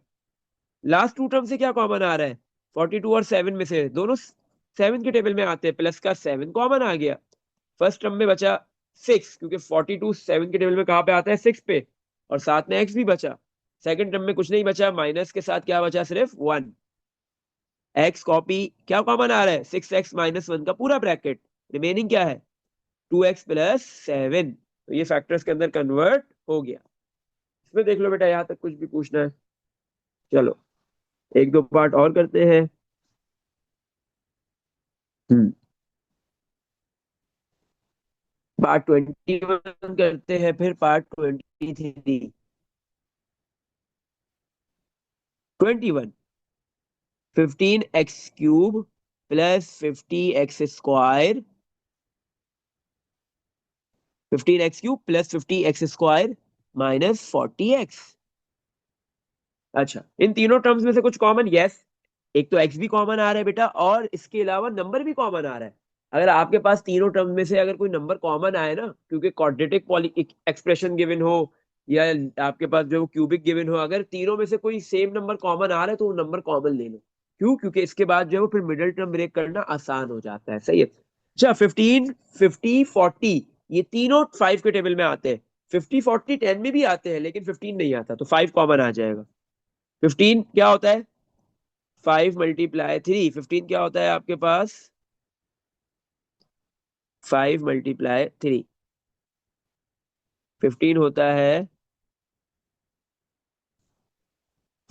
लास्ट टू टर्म से क्या कॉमन आ रहा है? 42 और 7 में से दोनों 7 के टेबल में आते हैं, प्लस का 7 कॉमन आ गया। फर्स्ट टर्म में बचा 6, क्योंकि 42 7 के टेबल में कहाँ पे आता है? 6 पे, और साथ में x भी बचा। सेकंड टर्म में कुछ नहीं बचा, माइनस के साथ क्या बचा? सिर्फ 1। x कॉपी, क्या कॉमन आ रहा है? 6x माइनस 1 का पूरा ब्रैकेट। रिमेनिंग क्या है? 2x plus 7। तो ये फैक्टर्स के अंदर कन्वर्ट हो गया। इसमें देख लो बेटा, यहां तक कुछ भी पूछना है? चलो एक दो पार्ट और करते हैं। हम्म पार्ट 21 करते हैं, फिर part 23। 21, 15x³ plus 50x² 15x³ plus 50x² minus 40x। अच्छा, इन तीनों टर्म्स में से कुछ कॉमन? यस। एक तो x भी कॉमन आ रहा है बेटा, और इसके अलावा नंबर भी कॉमन आ रहा है। अगर आपके पास तीनों टर्म में से अगर कोई नंबर कॉमन आए ना, क्योंकि क्वाड्रेटिक एक्सप्रेशन गिवन हो या आपके पास जो क्यूबिक गिवन हो, अगर तीनों में से कोई सेम नंबर कॉमन आ रहा है तो वो नंबर कॉमन ले लो। क्यों? क्योंकि इसके बाद जो है वो फिर मिडिल टर्म ब्रेक करना आसान हो जाता है। सही है। अच्छा, 15 50 40 ये तीनों 5 के टेबल में आते हैं। 50 40 10 में भी आते हैं, लेकिन 15 नहीं आता, तो 5 कॉमन आ जाएगा। 15 क्या होता है? 5 × 3। 15 क्या होता है आपके पास? 5 × 3। 15 होता है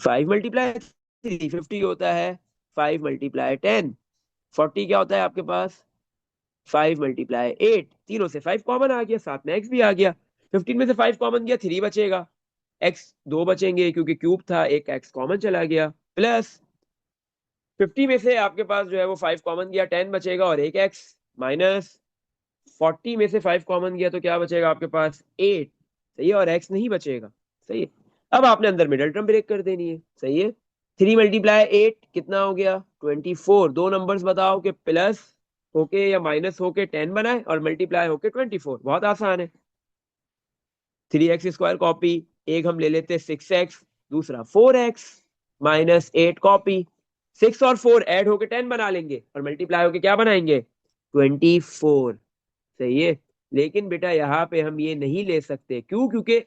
5 × 3। 50 होता है 5 × 10। 40 क्या होता है आपके पास? 5 × 8। तीनों से 5 कॉमन आ गया, साथ में एक्स भी आ गया। 15 में से 5 कॉमन गया, 3 बचेगा। एक्स 2 बचेंगे क्योंकि क्यूब था, एक एक्स कॉमन चला गया। प्लस 50 में से आपके पास जो है वो 5 कॉमन गया, 10 बचेगा और एक एक्स। माइनस 40 में से 5 कॉमन गया तो क्या बचेगा आपके पास? 8। सही है, और x नहीं बचेगा। सही है। अब आपने अंदर मिडल टर्म ब्रेक कर देनी है। सही है। 3 × 8 कितना हो गया? 24। दो नंबर्स बताओ कि प्लस होके या माइनस होके 10 बनाए और मल्टीप्लाई होके 24। बहुत आसान है। 3x² कॉपी, एक हम ले लेते 6x, दूसरा 4x माइनस 8 कॉपी। 6 और 4 ऐड होके 10 बना लेंगे और मल्टीप्लाई होके क्या बनाएंगे? 24। सही है। लेकिन बेटा यहाँ पे हम ये नहीं ले सकते। क्यों? क्योंकि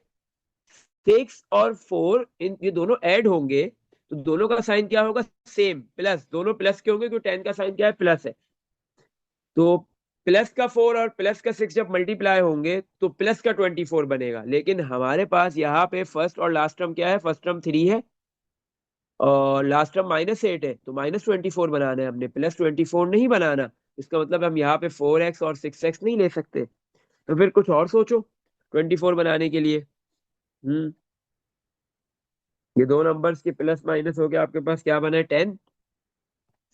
6 और 4 इन ये दोनों ऐड होंगे तो दोनों का साइन क्या होगा? Same, plus. दोनों प्लस के होंगे क्योंकि 10 का साइन क्या है? प्लस है। तो प्लस का 4 और प्लस का 6 जब मल्टीप्लाई होंगे तो प्लस का 24 बनेगा। लेकिन हमारे पास यहाँ पे फर्स्ट और लास्ट टर्म क्या है? फर्स्ट टर्म 3 है और लास्ट टर्म -8 है, तो -24 बनाना है हमने, +24 नहीं बनाना। इसका मतलब हम यहाँ पे 4x और 6x नहीं ले सकते। तो फिर कुछ और सोचो 24 बनाने के लिए। हम्म ये दो नंबर्स के प्लस माइनस हो गया, आपके पास क्या बना है? 10।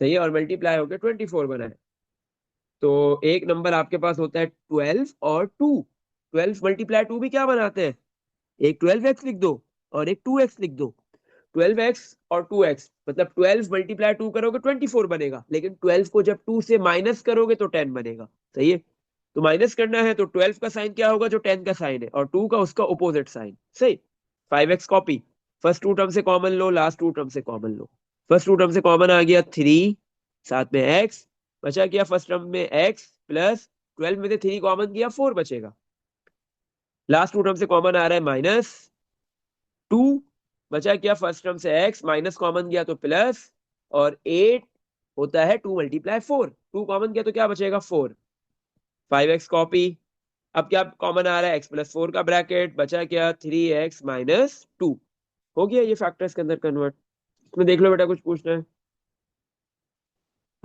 सही है, और मल्टीप्लाई हो गया 24 बना है। तो एक नंबर आपके पास होता है 12 और 2। 12 मल्टीप्लाई 2 भी क्या बनाते हैं? एक 12x लिख दो और एक 2x लिख दो। 12x और 2x मतलब 12 मल्टीप्लाई 2 करोगे 24 बनेगा, लेकिन 12 को जब 2 से माइनस करोगे तो 10 बनेगा। सही है। तो माइनस करना है तो 12 का साइन क्या होगा? जो 10 का साइन है, और 2 का उसका ऑपोजिट साइन। सही। 5x copy, first two term से कॉमन लो, लास्ट टू टर्म से कॉमन लो। फर्स्ट टू टर्म से कॉमन आ गया 3, साथ में x बचा गया। फर्स्ट टर्म में x प्लस 12 में से 3 कॉमन किया, 4 बचेगा। लास्ट टू टर्म से कॉमन आ रहा है -2 बचा क्या? फर्स्ट टर्म से x माइनस कॉमन गया तो प्लस, और 8 होता है 2 × 4। 2 कॉमन गया तो क्या बचेगा? 4। 5x कॉपी, अब क्या कॉमन आ रहा है? x+4 का ब्रैकेट बचा क्या? 3x - 2। हो गया ये फैक्टर्स के अंदर कन्वर्ट। इसमें देख लो बेटा, कुछ पूछना है?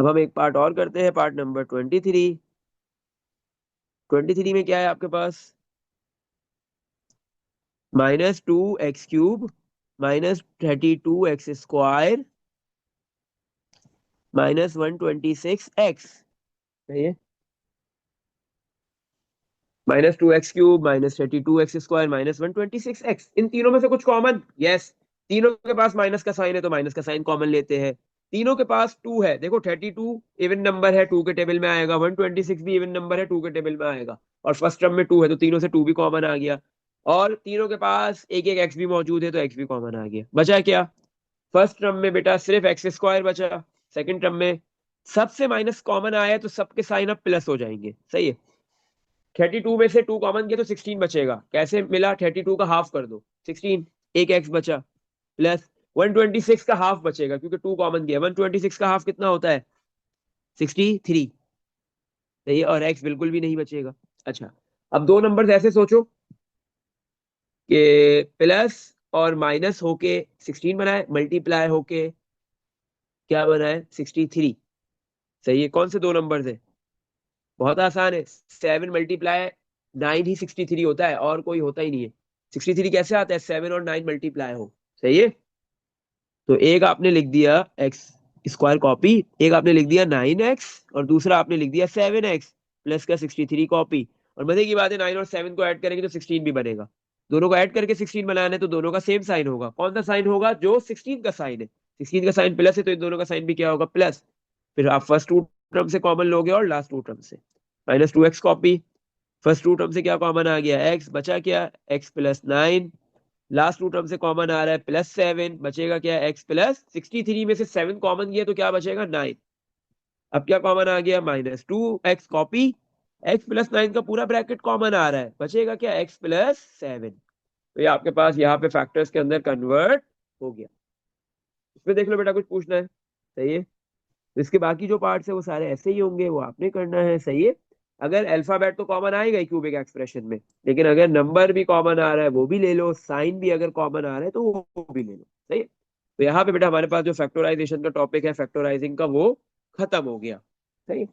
अब हम एक पार्ट और करते हैं, पार्ट नंबर 23। 23 में क्या है आपके पास? -2x³ -32x² -126x। सही है। -2x³ -32x² -126x, इन तीनों में से कुछ कॉमन? यस। तीनों के पास माइनस का साइन है तो माइनस का साइन कॉमन लेते हैं। तीनों के पास 2 है, देखो 32 इवन नंबर है, 2 के टेबल में आएगा, 126 भी इवन नंबर है, 2 के टेबल में आएगा, और फर्स्ट टर्म में 2 है तो तीनों से 2 भी कॉमन आ गया। और तीनों के पास एक एक एक्स भी मौजूद है तो एक्स भी कॉमन आ गया। बचा क्या? फर्स्ट टर्म में बेटा सिर्फ x² बचा। सेकंड टर्म में सबसे माइनस कॉमन आया तो सबके साइन अब प्लस हो जाएंगे। सही है। 32 में से 2 कॉमन किया तो 16 बचेगा। कैसे मिला? 32 का हाफ कर दो 16, एक एक्स बचा, प्लस 126 का हाफ बचेगा क्योंकि 2 कॉमन किया। 126 का हाफ कितना होता है? 63। सही है, और एक्स बिल्कुल भी नहीं बचेगा। अच्छा, अब दो नंबर ऐसे सोचो कि प्लस और माइनस होके 16 बनाए, मल्टीप्लाई होके क्या बनाए? 63। सही है। कौन से दो नंबर थे? बहुत आसान है, 7 × 9 ही 63 होता है, और कोई होता ही नहीं है। 63 कैसे आता है? 7 और 9 मल्टीप्लाई हो। सही है। तो एक आपने लिख दिया x² कॉपी, एक आपने लिख दिया 9x, और दूसरा आपने लिख दिया 7x प्लस का 63 कॉपी। और मजे की बात है, 9 और 7 को ऐड करेंगे तो 16 भी बनेगा। दोनों को ऐड करके 16 बनाना है तो दोनों का सेम साइन होगा। कौन सा साइन होगा? जो 16 का साइन है। 16 का साइन प्लस है तो इन दोनों का साइन भी क्या होगा? प्लस। फिर आप फर्स्ट टू टर्म से कॉमन लोगे और लास्ट टू टर्म से। -2x copy, first two term से क्या कॉमन आ गया? x बचा क्या? x+9। लास्ट टू टर्म से कॉमन आ रहा है +7, बचेगा क्या? x+63 में से 7 कॉमन किया तो क्या बचेगा? 9। अब क्या कॉमन आ गया? -2x कॉपी, x+9 का पूरा ब्रैकेट कॉमन आ रहा है, बचेगा क्या? x+7। तो ये आपके पास यहाँ पे फैक्टर्स के अंदर कन्वर्ट हो गया। इसमें देख लो बेटा, कुछ पूछना है? सही है। तो इसके बाकी जो पार्ट्स है वो सारे ऐसे ही होंगे, वो आपने करना है। सही है। अगर अल्फाबेट तो कॉमन आएगा ही क्यूबिक एक्सप्रेशन में, लेकिन अगर नंबर भी कॉमन आ रहा है वो भी ले लो, साइन भी अगर कॉमन आ रहा है तो वो भी ले लो। सही है। तो यहाँ पे बेटा हमारे पास जो फैक्टराइजेशन का टॉपिक है, फैक्टराइजिंग का, वो खत्म हो गया। सही है।